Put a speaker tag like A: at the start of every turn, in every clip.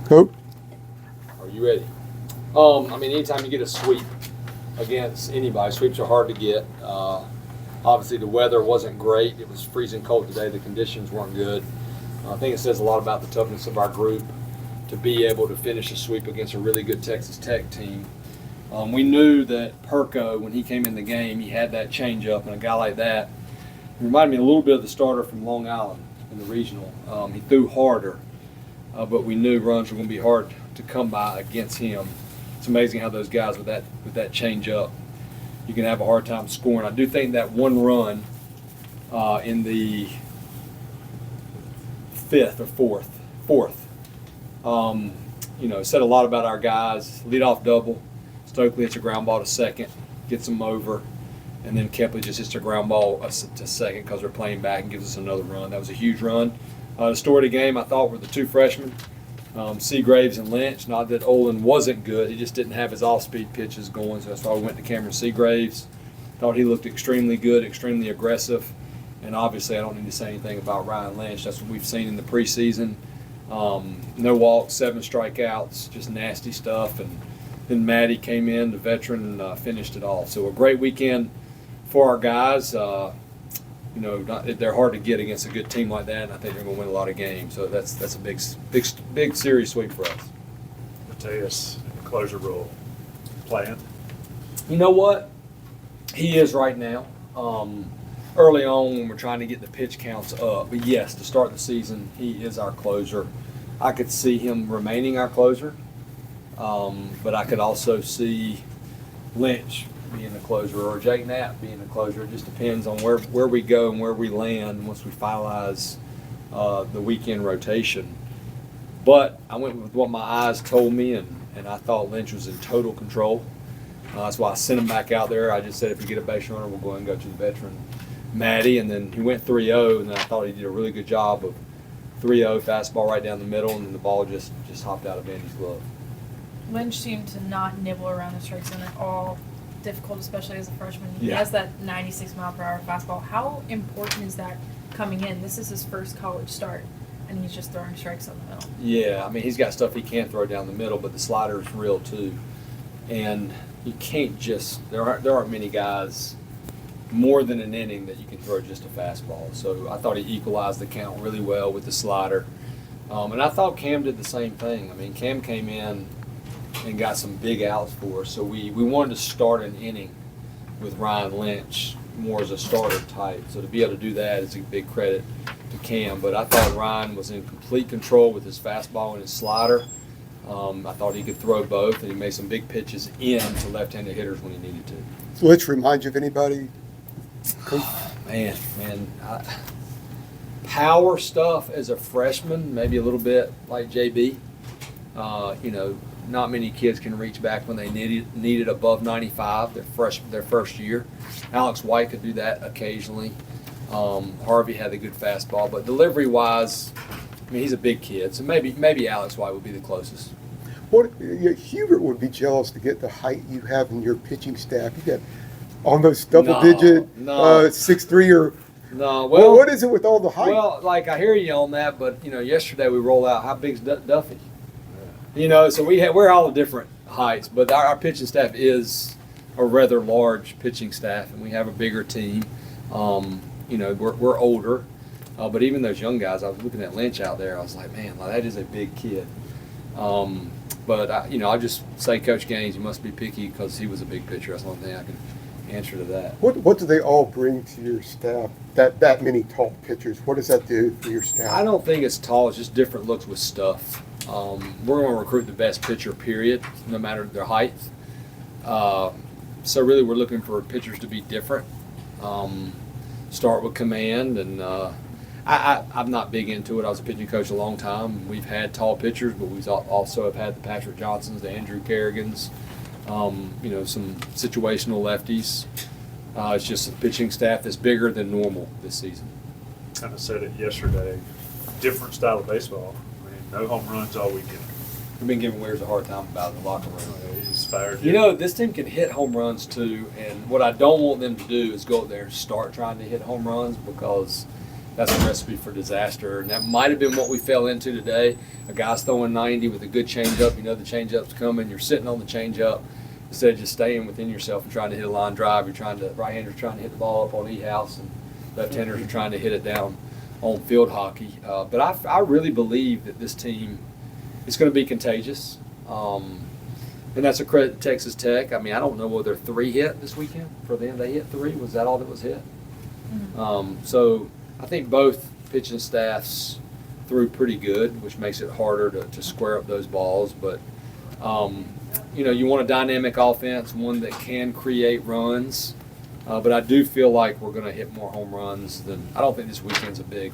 A: Coach?
B: Are you ready? Anytime you get a sweep against anybody, sweeps are hard to get. Obviously, the weather wasn't great. It was freezing cold today. The conditions weren't good. I think it says a lot about the toughness of our group to be able to finish a sweep against a really good Texas Tech team. We knew that Perko, when he came in the game, he had that changeup, and a guy like that reminded me a little bit of the starter from Long Island in the regional. He threw harder, but we knew runs were going to be hard to come by against him. It's amazing how those guys with that changeup, you can have a hard time scoring. I do think that one run in the fifth or fourth, said a lot about our guys. Leadoff double. Stokely hits a ground ball to second, gets them over, and then Kepley just hits a ground ball to second because they're playing back and gives us another run. That was a huge run. The story of the game, I thought, were the two freshmen, Seagraves and Lynch. Not that Olin wasn't good, he just didn't have his off-speed pitches going, so that's why we went to Cameron Seagraves. Thought he looked extremely good, extremely aggressive, and obviously I don't need to say anything about Ryan Lynch. That's what we've seen in the preseason. No walks, 7 strikeouts, just nasty stuff, and then Maddie came in, the veteran, and finished it all. So a great weekend for our guys. They're hard to get against a good team like that, and I think they're going to win a lot of games. So that's a big series sweep for us.
C: Mateus in the closer role, playing.
B: You know what? He is right now. Early on when we're trying to get the pitch counts up. But yes, to start the season, he is our closer. I could see him remaining our closer. But I could also see Lynch being the closer or Jake Knapp being the closer. It just depends on where we go and where we land once we finalize the weekend rotation. But I went with what my eyes told me, and I thought Lynch was in total control. That's why I sent him back out there. I just said if we get a base runner, we'll go ahead and go to the veteran, Maddie. And then he went 3-0, and then I thought he did a really good job of 3-0, fastball right down the middle, and then the ball just hopped out of Andy's glove.
D: Lynch seemed to not nibble around the strike zone at all. Difficult, especially as a freshman. He
B: Yeah.
D: has that 96-mile-per-hour fastball. How important is that coming in? This is his first college start, and he's just throwing strikes on the middle.
B: Yeah, he's got stuff he can throw down the middle, but the slider is real too. And you can't just there aren't many guys more than an inning that you can throw just a fastball. So I thought he equalized the count really well with the slider. And I thought Cam did the same thing. Cam came in and got some big outs for us. So we wanted to start an inning with Ryan Lynch more as a starter type. So to be able to do that is a big credit to Cam. But I thought Ryan was in complete control with his fastball and his slider. I thought he could throw both, and he made some big pitches in to left-handed hitters when he needed to.
A: Lynch remind you of anybody?
B: Power stuff as a freshman, maybe a little bit like JB. Not many kids can reach back when they need it above 95 their first year. Alex White could do that occasionally. Harvey had a good fastball, but delivery-wise, he's a big kid, so maybe Alex White would be the closest.
A: Hubert would be jealous to get the height you have in your pitching staff. You got almost double-digit, 6'3", or
B: no.
A: Well, what is it with all the height?
B: Well, I hear you on that, but yesterday we rolled out how big's Duffy. So we're all different heights, but our pitching staff is a rather large pitching staff, and we have a bigger team. We're older, but even those young guys, I was looking at Lynch out there, I was like, man, that is a big kid. But I just say Coach Gaines, you must be picky because he was a big pitcher. That's the only thing I can answer to that.
A: What do they all bring to your staff? That many tall pitchers. What does that do for your staff?
B: I don't think it's tall. It's just different looks with stuff. We're going to recruit the best pitcher, period, no matter their height. So really we're looking for pitchers to be different. Start with command, and I'm not big into it. I was a pitching coach a long time. We've had tall pitchers, but we also have had the Patrick Johnsons, the Andrew Kerrigans, some situational lefties. It's just a pitching staff that's bigger than normal this season.
C: Kind of said it yesterday. Different style of baseball. No home runs all weekend.
B: We've been giving Weirs a hard time about it in the locker room.
C: He's fired.
B: This team can hit home runs too, and what I don't want them to do is go up there and start trying to hit home runs, because that's a recipe for disaster. And that might have been what we fell into today. A guy's throwing 90 with a good changeup. You know the changeup's coming. You're sitting on the changeup instead of just staying within yourself and trying to hit a line drive. Right-handers trying to hit the ball up on E-house, and left-handers are trying to hit it down on field hockey. But I really believe that this team is going to be contagious. And that's a credit to Texas Tech. I mean, I don't know whether 3 hit this weekend for them. They hit 3. Was that all that was hit?
D: Mm-hmm.
B: So I think both pitching staffs threw pretty good, which makes it harder to square up those balls. But, you want a dynamic offense, one that can create runs. But I do feel like we're going to hit more home runs than – I don't think this weekend's a big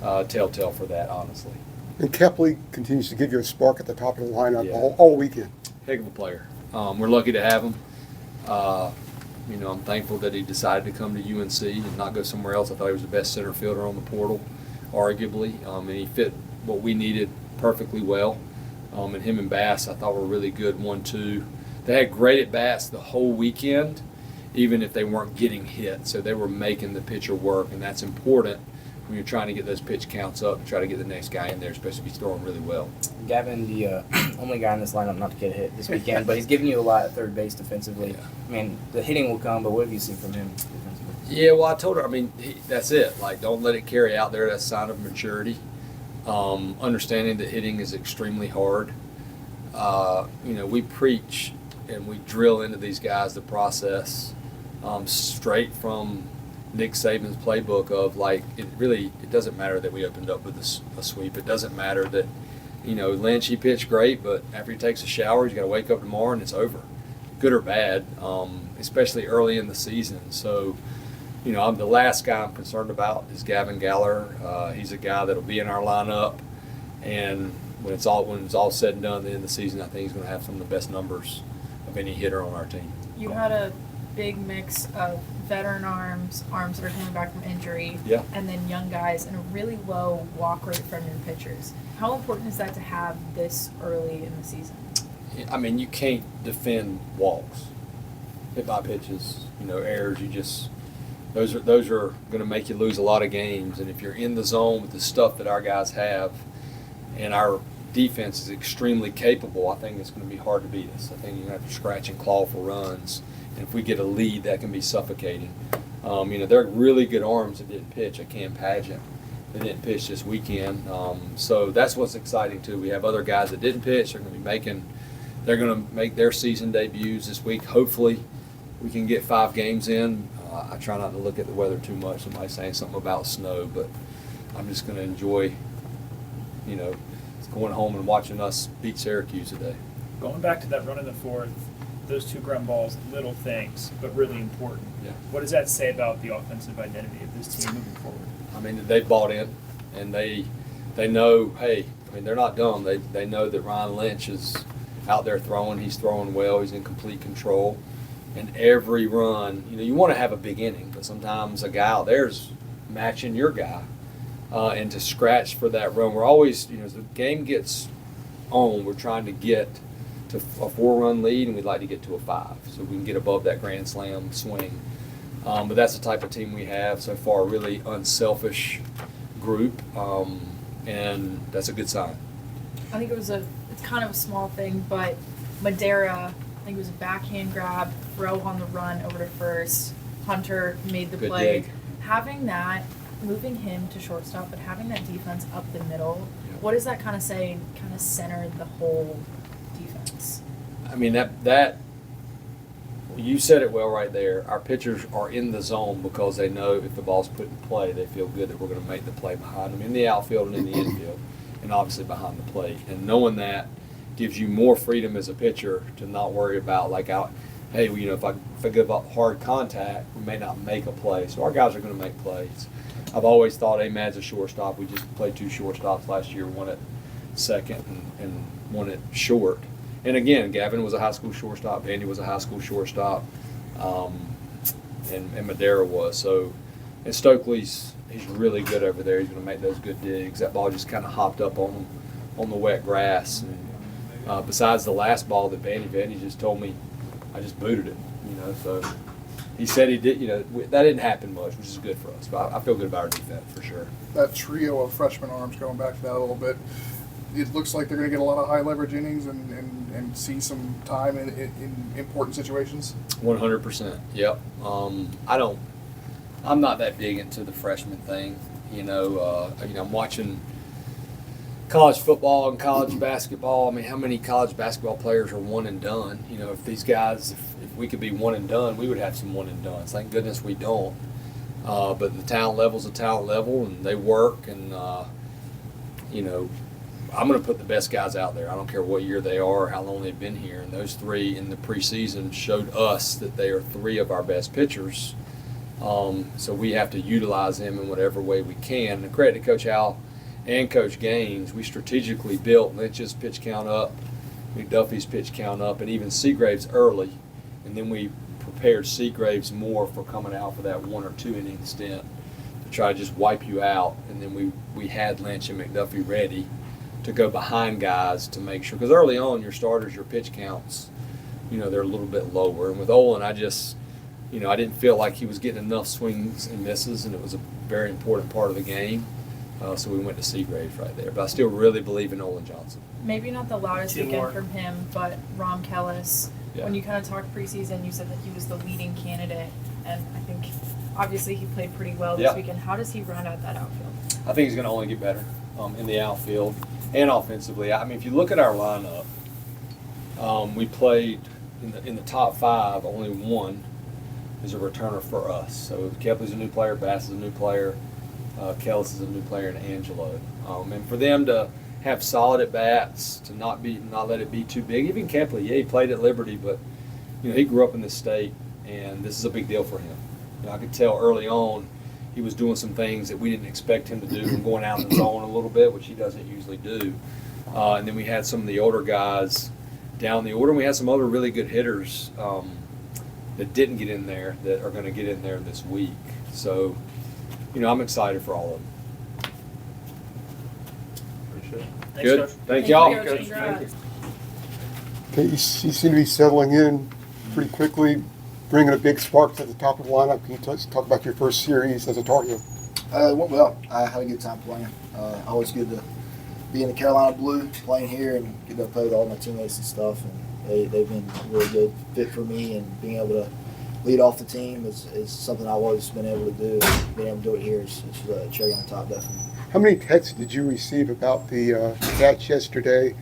B: telltale for that, honestly.
A: And Kepley continues to give you a spark at the top of the lineup
B: Yeah.
A: all weekend.
B: Heck of a player. We're lucky to have him. I'm thankful that he decided to come to UNC and not go somewhere else. I thought he was the best center fielder on the portal, arguably. And he fit what we needed perfectly well. And him and Bass, I thought, were really good 1-2. They had great at-bats the whole weekend, even if they weren't getting hit. So they were making the pitcher work, and that's important when you're trying to get those pitch counts up and try to get the next guy in there, especially if he's throwing really well.
E: Gavin, the only guy in this lineup not to get hit this weekend, but he's giving you a lot at third base defensively.
B: Yeah.
E: I mean, the hitting will come, but what have you seen from him defensively?
B: Yeah, well, I told her, that's it. Like, don't let it carry out there. That's a sign of maturity. Understanding that hitting is extremely hard. We preach and we drill into these guys the process straight from Nick Saban's playbook of, like, it doesn't matter that we opened up with a sweep. It doesn't matter that, Lynch, he pitched great, but after he takes a shower, he's got to wake up tomorrow and it's over, good or bad, especially early in the season. So, I'm the last guy I'm concerned about is Gavin Galler. He's a guy that'll be in our lineup, and when it's all said and done at the end of the season, I think he's going to have some of the best numbers of any hitter on our team.
D: You had a big mix of veteran arms that are coming back from injury,
B: Yeah.
D: and then young guys, and a really low walk rate from your pitchers. How important is that to have this early in the season?
B: You can't defend walks, hit by pitches, errors. Those are going to make you lose a lot of games. And if you're in the zone with the stuff that our guys have, and our defense is extremely capable, I think it's going to be hard to beat us. I think you're going to have to scratch and claw for runs. And if we get a lead, that can be suffocating. They're really good arms that didn't pitch. Cam Pageant, they didn't pitch this weekend. So that's what's exciting too. We have other guys that didn't pitch. They're going to make their season debuts this week. Hopefully, we can get 5 games in. I try not to look at the weather too much. Somebody saying something about snow, but I'm just going to enjoy, going home and watching us beat Syracuse today.
F: Going back to that run in the fourth, those 2 ground balls, little things, but really important.
B: Yeah.
F: What does that say about the offensive identity of this team moving forward?
B: They've bought in, and they know, hey, they're not dumb. They know that Ryan Lynch is out there throwing. He's throwing well. He's in complete control. And every run, you want to have a big inning, but sometimes a guy out there's matching your guy. And to scratch for that run, we're always, as the game gets on, we're trying to get to a 4-run lead, and we'd like to get to a 5, so we can get above that grand slam swing. But that's the type of team we have so far, a really unselfish group, and that's a good sign.
D: I think it's kind of a small thing, but Madera, I think it was a backhand grab, throw on the run over to first. Hunter made the
B: Good
D: play.
B: dig.
D: Having that, moving him to shortstop, but having that defense up the middle,
B: Yeah.
D: what does that kind of say, kind of center the whole defense?
B: That you said it well right there. Our pitchers are in the zone because they know if the ball's put in play, they feel good that we're going to make the play behind them in the outfield and in the infield, and obviously behind the plate. And knowing that gives you more freedom as a pitcher to not worry about if I give up hard contact, we may not make a play. So our guys are going to make plays. I've always thought Ahmad's a shortstop. We just played 2 shortstops last year, one at second and one at short. And again, Gavin was a high school shortstop. Andy was a high school shortstop. And Madera was. So, and Stokely's really good over there. He's going to make those good digs. That ball just kind of hopped up on him on the wet grass. And besides the last ball that Vandy just told me, I just booted it. So he said he did. That didn't happen much, which is good for us. But I feel good about our defense for sure.
G: That trio of freshman arms, going back to that a little bit, it looks like they're going to get a lot of high leverage innings and see some time in important situations.
B: 100%. Yep. I'm not that big into the freshman thing. I'm watching college football and college basketball. I mean, how many college basketball players are one and done? If these guys, if we could be one and done, we would have some one and done. Thank goodness we don't. But the talent level's a talent level, and they work. And I'm going to put the best guys out there. I don't care what year they are or how long they've been here. And those three in the preseason showed us that they are three of our best pitchers. So we have to utilize them in whatever way we can. And credit to Coach Howell and Coach Gaines, we strategically built Lynch's pitch count up, McDuffie's pitch count up, and even Seagrave's early. And then we prepared Seagrave's more for coming out for that 1 or 2 inning stint to try to just wipe you out. And then we had Lynch and McDuffie ready to go behind guys to make sure. Because early on, your starters, your pitch counts, they're a little bit lower. And with Olin, I didn't feel like he was getting enough swings and misses, and it was a very important part of the game. So we went to Seagrave right there. But I still really believe in Olin Johnson.
D: Maybe not the loudest
F: Teamwork.
D: weekend from him, but Rom Kellis,
B: Yeah.
D: when you kind of talked preseason, you said that he was the leading candidate. And I think, obviously, he played pretty well this
B: Yeah.
D: weekend. How does he round out that outfield?
B: I think he's going to only get better in the outfield and offensively. I mean, if you look at our lineup, we played in the top 5, only one is a returner for us. So Kepley's a new player, Bass is a new player, Kellis is a new player, and Angelo. And for them to have solid at bats, to not let it be too big. Even Kepley, he played at Liberty, but he grew up in this state, and this is a big deal for him. I could tell early on he was doing some things that we didn't expect him to do, and going out in the zone a little bit, which he doesn't usually do. And then we had some of the older guys down the order, and we had some other really good hitters that didn't get in there that are going to get in there this week. So, I'm excited for all of them.
C: Appreciate it.
F: Thanks,
B: Good.
F: Coach.
B: Thank y'all.
D: Coach.
F: Coach.
D: Congrats.
A: Okay, you seem to be settling in pretty quickly, bringing a big spark to the top of the lineup. Can you talk about your first series as a Tar Heel?
H: It went well. I had a good time playing. Always good to be in the Carolina Blue, playing here, and get to play with all my teammates and stuff. And they've been a really good fit for me, and being able to lead off the team is something I've always been able to do. Being able to do it here is a cherry on top, definitely.
A: How many texts did you receive about the catch yesterday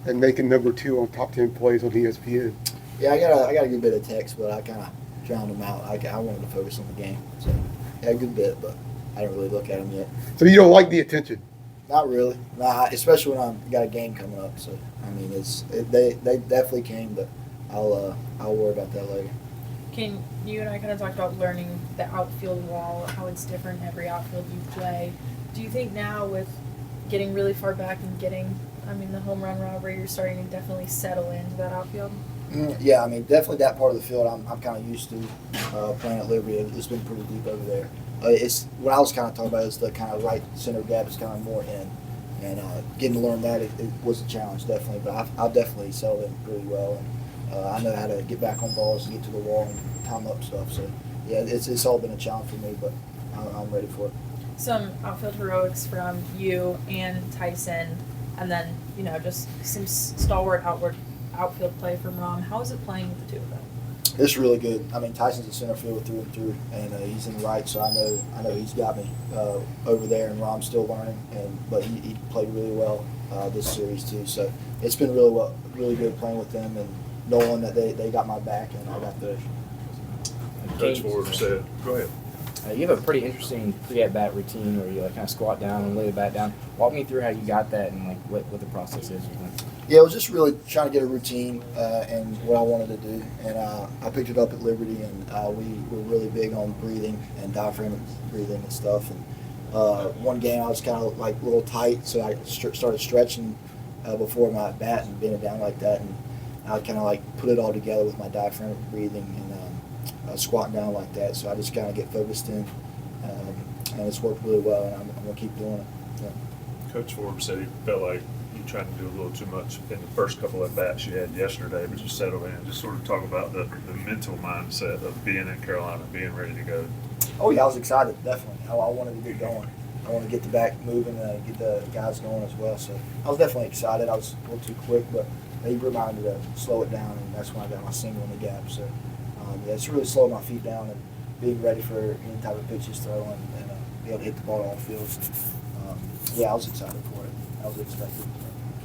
A: and making number 2 on top 10 plays on ESPN?
H: Yeah, I got a good bit of text, but I kind of drowned them out. I wanted to focus on the game, so yeah, a good bit, but I didn't really look at them yet.
A: So you don't like the attention?
H: Not really. Nah, especially when I've got a game coming up. So I mean, they definitely came, but I'll worry about that later.
D: Can you and I kind of talked about learning the outfield wall, how it's different every outfield you play. Do you think now with getting really far back and getting, the home run robbery, you're starting to definitely settle into that outfield?
H: Yeah, I mean, definitely that part of the field I'm kind of used to playing at Liberty. It's been pretty deep over there. It's what I was kind of talking about is the kind of right center gap is kind of more in, and getting to learn that it was a challenge definitely. But I've definitely settled in pretty well, and I know how to get back on balls and get to the wall and time up stuff. So yeah, it's all been a challenge for me, but I'm ready for it.
D: Some outfield heroics from you and Tyson, and then just some stalwart outfield play from Rom. How is it playing with the two of them?
H: It's really good. I mean, Tyson's a center fielder through and through, and he's in the right, so I know he's got me over there, and Rom's still learning, but he played really well this series too. So it's been really good playing with them, and knowing that they got my back and I got theirs.
C: Coach Forbes said, go ahead.
E: You have a pretty interesting pre-at-bat routine where you kind of squat down and lay the bat down. Walk me through how you got that and what the process is.
H: Yeah, it was just really trying to get a routine and what I wanted to do, and I picked it up at Liberty, and we were really big on breathing and diaphragm breathing and stuff. And one game I was kind of a little tight, so I started stretching before my bat and bending down like that, and I kind of put it all together with my diaphragm breathing and squatting down like that. So I just kind of get focused in, and it's worked really well, and I'm gonna keep doing it. Yeah.
C: Coach Forbes said he felt like you trying to do a little too much in the first couple of bats you had yesterday, but you settled in. Just sort of talk about the mental mindset of being in Carolina, being ready to go.
H: Oh yeah, I was excited, definitely. I wanted to get going. I want to get the back moving and get the guys going as well. So I was definitely excited. I was a little too quick, but he reminded me to slow it down, and that's when I got my single in the gap. So yeah, it's really slowed my feet down and being ready for any type of pitches throwing and be able to hit the ball all field. Yeah, I was excited for it. I was expected.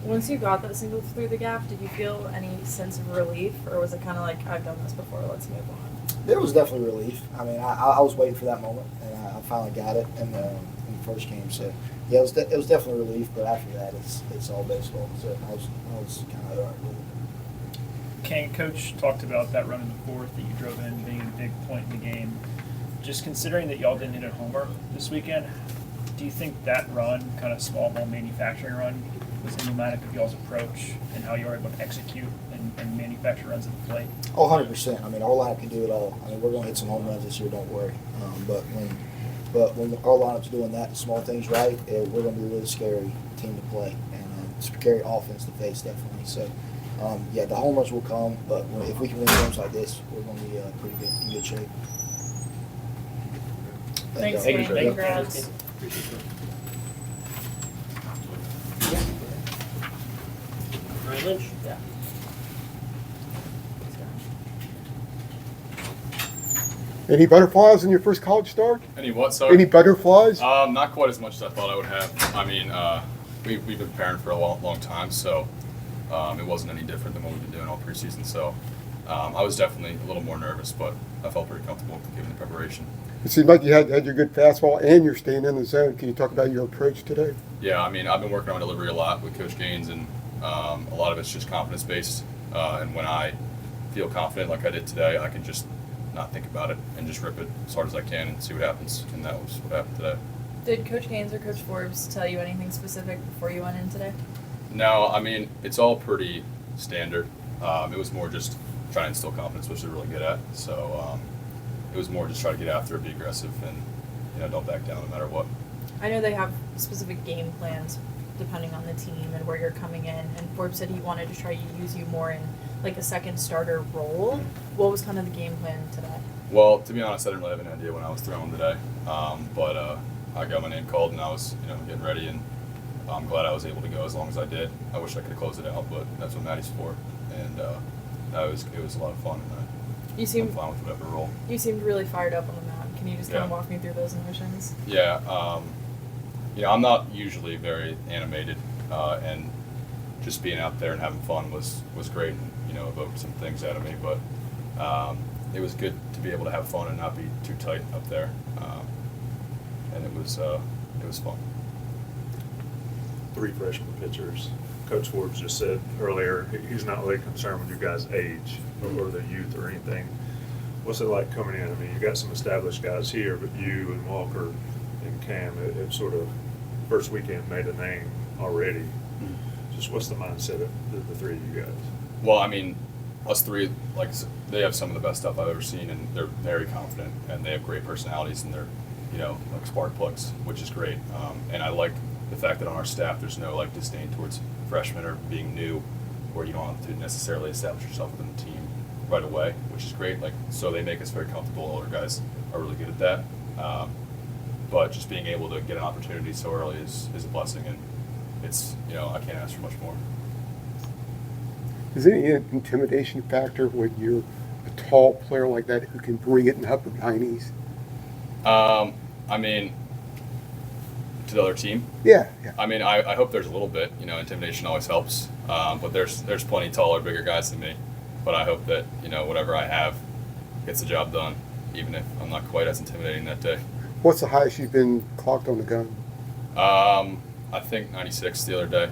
D: Once you got that single through the gap, did you feel any sense of relief, or was it kind of like, I've done this before, let's move on?
H: There was definitely relief. I mean, I was waiting for that moment, and I finally got it in the first game. So yeah, it was definitely relief. But after that, it's all baseball. So I was kind of all right with it.
F: Kane, Coach talked about that run in the fourth that you drove in being a big point in the game. Just considering that y'all didn't hit a homer this weekend, do you think that run, kind of small ball manufacturing run, was emblematic of y'all's approach and how you were able to execute and manufacture runs at the plate?
H: Oh, 100%. I mean, our lineup can do it all. I mean, we're going to hit some home runs this year, don't worry. But when our lineup's doing that, small things right, we're going to be a really scary team to play and scary offense to face, definitely. So, yeah, the home runs will come, but if we can win games like this, we're going to be pretty good, in good shape.
D: Thanks,
E: Thank you,
D: Kane.
E: sir.
D: Congrats.
I: Ryan Lynch?
E: Yeah.
A: Any butterflies in your first college start?
J: Any what, sorry?
A: Any butterflies?
J: Not quite as much as I thought I would have. I mean, we've been preparing for a long time, so it wasn't any different than what we've been doing all preseason. So I was definitely a little more nervous, but I felt pretty comfortable given the preparation.
A: It seemed like you had your good fastball and you're staying in the zone. Can you talk about your approach today?
J: Yeah, I mean, I've been working on delivery a lot with Coach Gaines, and a lot of it's just confidence-based. And when I feel confident like I did today, I can just not think about it and just rip it as hard as I can and see what happens. And that was what happened today.
D: Did Coach Gaines or Coach Forbes tell you anything specific before you went in today?
J: No, I mean, it's all pretty standard. It was more just trying to instill confidence, which they're really good at. So it was more just try to get after it, be aggressive, and don't back down no matter what.
D: I know they have specific game plans depending on the team and where you're coming in, and Forbes said he wanted to try to use you more in like a second starter role. What was kind of the game plan today?
J: Well, to be honest, I didn't really have an idea when I was throwing today, but I got my name called and I was getting ready, and I'm glad I was able to go as long as I did. I wish I could have closed it out, but that's what Maddie's for, and it was a lot of fun. And
D: You seemed
J: I'm fine with whatever role.
D: You seemed really fired up on the mound. Can you just kind of
J: Yeah.
D: walk me through those emotions?
J: Yeah, I'm not usually very animated, and just being out there and having fun was great, and evoked some things out of me. But it was good to be able to have fun and not be too tight up there, and it was fun.
C: 3 freshman pitchers. Coach Forbes just said earlier he's not really concerned with your guys' age or their youth or anything. What's it like coming in? I mean, you got some established guys here, but you and Walker and Cam, it sort of first weekend made a name already. Just what's the mindset of the 3 of you guys?
J: Well, I mean, us 3, they have some of the best stuff I've ever seen, and they're very confident, and they have great personalities, and they're, like spark plugs, which is great. And I like the fact that on our staff there's no disdain towards freshmen or being new, where you don't have to necessarily establish yourself within the team right away, which is great. So they make us very comfortable. Older guys are really good at that. But just being able to get an opportunity so early is a blessing, and it's I can't ask for much more.
A: Is there any intimidation factor when you're a tall player like that who can bring it in the upper 90s?
J: I mean, to the other team.
A: Yeah.
J: I mean, I hope there's a little bit. Intimidation always helps. But there's plenty taller, bigger guys than me. But I hope that whatever I have gets the job done, even if I'm not quite as intimidating that day.
A: What's the highest you've been clocked on the gun?
J: I think 96 the other day.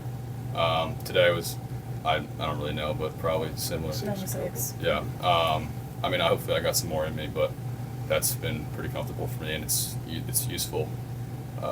J: Today was I don't really know, but probably similar.
D: 96.
J: Yeah. I mean, hopefully I got some more in me, but that's been pretty comfortable for me, and it's useful,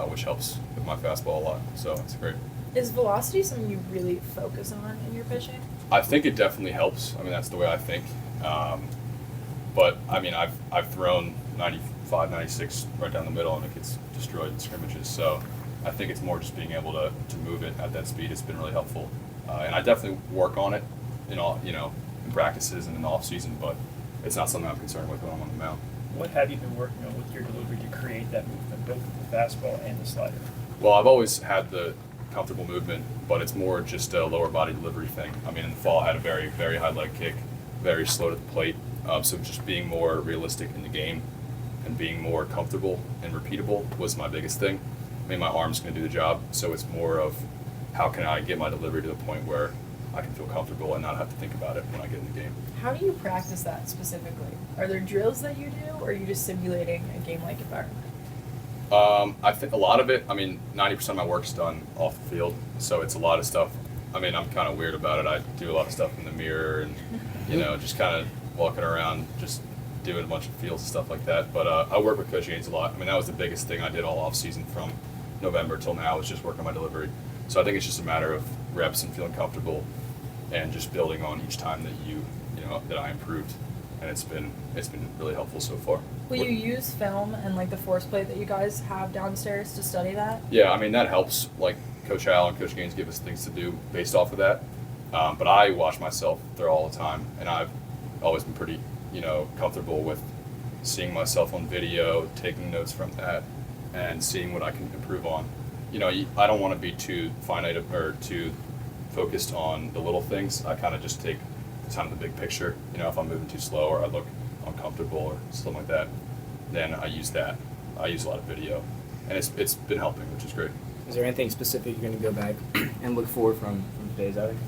J: which helps with my fastball a lot. So it's great.
D: Is velocity something you really focus on in your pitching?
J: I think it definitely helps. I mean, that's the way I think. But I mean, I've thrown 95, 96 right down the middle, and it gets destroyed in scrimmages. So I think it's more just being able to move it at that speed. It's been really helpful, and I definitely work on it in all in practices and in the off season, but it's not something I'm concerned with when I'm on the mound.
F: What have you been working on with your delivery to create that movement, both with the fastball and the slider?
J: Well, I've always had the comfortable movement, but it's more just a lower body delivery thing. I mean, in the fall, I had a very, very high leg kick, very slow to the plate. So just being more realistic in the game and being more comfortable and repeatable was my biggest thing. I mean, my arm's going to do the job, so it's more of how can I get my delivery to the point where I can feel comfortable and not have to think about it when I get in the game.
D: How do you practice that specifically? Are there drills that you do, or are you just simulating a game-like environment?
J: I think a lot of it, 90% of my work's done off the field, so it's a lot of stuff. I mean, I'm kind of weird about it. I do a lot of stuff in the mirror and, just kind of walking around, just doing a bunch of fields and stuff like that. But I work with Coach Haynes a lot. I mean, that was the biggest thing I did all off season from November till now, was just working on my delivery. So I think it's just a matter of reps and feeling comfortable and just building on each time that that I improved. And it's been really helpful so far.
D: Will you use film and like the force plate that you guys have downstairs to study that?
J: Yeah, I mean, that helps. Like Coach Al and Coach Gaines give us things to do based off of that. But I watch myself throw all the time, and I've always been pretty, comfortable with seeing myself on video, taking notes from that, and seeing what I can improve on. I don't want to be too finite or too focused on the little things. I kind of just take the time of the big picture. If I'm moving too slow or I look uncomfortable or something like that, then I use that. I use a lot of video, and it's been helping, which is great.
E: Is there anything specific you're going to go back and look for from today's outing?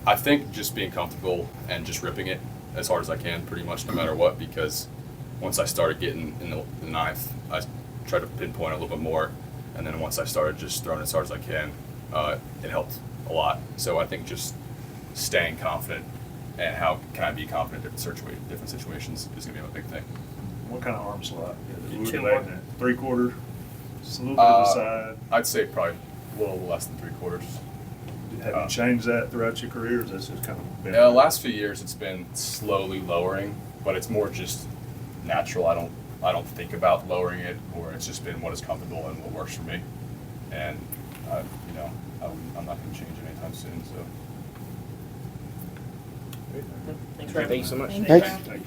J: I think just being comfortable and just ripping it as hard as I can, pretty much no matter what, because once I started getting in the ninth, I tried to pinpoint a little bit more, and then once I started just throwing as hard as I can, it helped a lot. So I think just staying confident and how can I be confident in different situations is going to be a big thing.
C: What kind of arm slot?
I: Two
C: Two
I: more.
C: 3/4, just a little bit to the side.
J: I'd say probably a little less than 3/4.
C: Have you changed that throughout your career, or is that just kind of been?
J: The last few years, it's been slowly lowering, but it's more just natural. I don't think about lowering it, or it's just been what is comfortable and what works for me. And I'm not going to change it anytime soon. So.
I: Thanks, Ryan.
E: Thank you so much.
D: Thank
A: Thanks.
D: you.